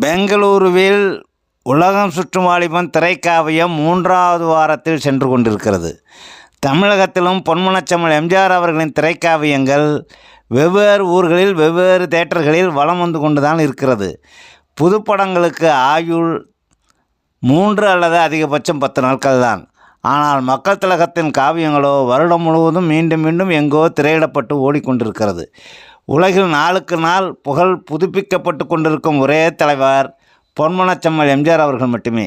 பெங்களூருவில் உலகம் சுற்றும் வாலிபன் திரைக்காவியம் 3வது வாரத்தில் சென்று கொண்டிருக்கிறது. தமிழகத்திலும் பொன்மனச்செம்மல் எம்ஜிஆர் அவர்களின் திரைக்காவியங்கள் வெவ்வேறு ஊர்களில் வெவ்வேறு தியேட்டர்களில் வலம் வந்து கொண்டு தான் இருக்கிறது. புதுப்படங்களுக்கு ஆயுள் 3 அல்லது அதிகபட்சம் 10 நாட்கள் தான். ஆனால் மக்கள் திலகத்தின் காவியங்களோ வருடம் முழுவதும் மீண்டும் மீண்டும் எங்கோ திரையிடப்பட்டு ஓடிக்கொண்டிருக்கிறது. உலகில் நாளுக்கு நாள் புகழ் புதுப்பிக்கப்பட்டு கொண்டிருக்கும் ஒரே தலைவர் பொன்மனச்செம்மல் எம்ஜிஆர் அவர்கள் மட்டுமே.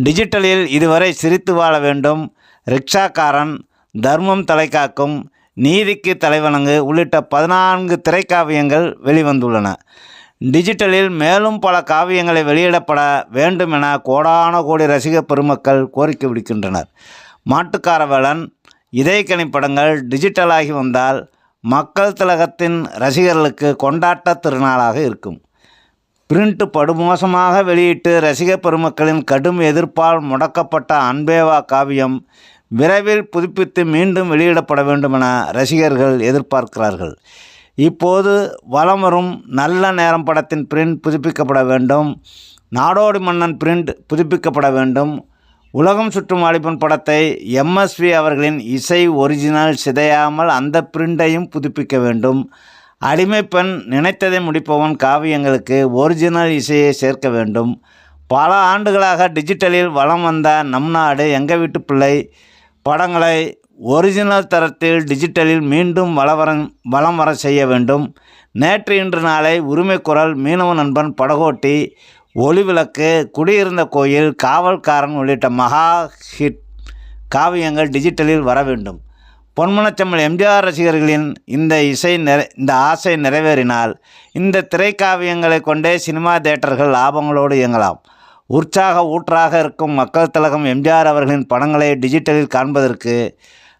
டிஜிட்டலில் இதுவரை சிரித்து வாழ வேண்டும், ரிக்ஷாக்காரன், தர்மம் தலைக்காக்கும், நீதிக்கு தலைவணங்கு உள்ளிட்ட 14 திரைக்காவியங்கள் வெளிவந்துள்ளன. டிஜிட்டலில் மேலும் பல காவியங்களை வெளியிடப்பட வேண்டும் என கோடான கோடி ரசிகர் பெருமக்கள் கோரிக்கை விடுக்கின்றனர். மாட்டுக்காரவேலன், இதயக்கனி படங்கள் டிஜிட்டலாகி வந்தால் மக்கள் திலகத்தின் ரசிகர்களுக்கு கொண்டாட்ட திருநாளாக இருக்கும். பிரிண்ட் படுமோசமாக வெளியிட்டு ரசிகர் பெருமக்களின் கடும் எதிர்ப்பால் முடக்கப்பட்ட அன்பேவா காவியம் விரைவில் புதுப்பித்து மீண்டும் வெளியிடப்பட வேண்டும் என ரசிகர்கள் எதிர்பார்க்கிறார்கள். இப்போது வலம் வரும் நல்ல நேரம் படத்தின் பிரிண்ட் புதுப்பிக்கப்பட வேண்டும். நாடோடி மன்னன் பிரிண்ட் புதுப்பிக்கப்பட வேண்டும். உலகம் சுற்றும் வாலிபன் படத்தை எம்எஸ்வி அவர்களின் இசை ஒரிஜினல் சிதையாமல் அந்த பிரிண்டையும் புதுப்பிக்க வேண்டும். அடிமை பெண், நினைத்ததை முடிப்பவன் காவியங்களுக்கு ஒரிஜினல் இசையை சேர்க்க வேண்டும். பல ஆண்டுகளாக டிஜிட்டலில் வலம் வந்த நம் நாடு எங்கள் வீட்டு பிள்ளை படங்களை ஒரிஜினல் தரத்தில் டிஜிட்டலில் மீண்டும் வலம் வர செய்ய வேண்டும். நேற்று இன்று நாளை, உரிமை குரல், மீனவ நண்பன், படகோட்டி, ஒளிவிளக்கு, குடியிருந்த கோயில், காவல்காரன் உள்ளிட்ட மகா ஹிட் காவியங்கள் டிஜிட்டலில் வர வேண்டும். பொன்மனச்செம்மல் எம்ஜிஆர் ரசிகர்களின் இந்த ஆசை நிறைவேறினால் இந்த திரைக்காவியங்களை கொண்டே சினிமா தியேட்டர்கள் லாபங்களோடு இயங்கலாம். உற்சாக ஊற்றாக இருக்கும் மக்கள் திலகம் எம்ஜிஆர் அவர்களின் படங்களை டிஜிட்டலில் காண்பதற்கு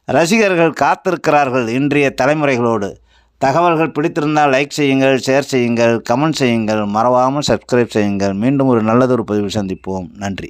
ரசிகர்கள் காத்திருக்கிறார்கள். இன்றைய தலைமுறைகளோடு தகவல்கள் பிடித்திருந்தால் லைக் செய்யுங்கள், ஷேர் செய்யுங்கள், கமெண்ட் செய்யுங்கள், மறவாமல் சப்ஸ்கிரைப் செய்யுங்கள். மீண்டும் ஒரு நல்லதொரு பதிவில் சந்திப்போம். நன்றி.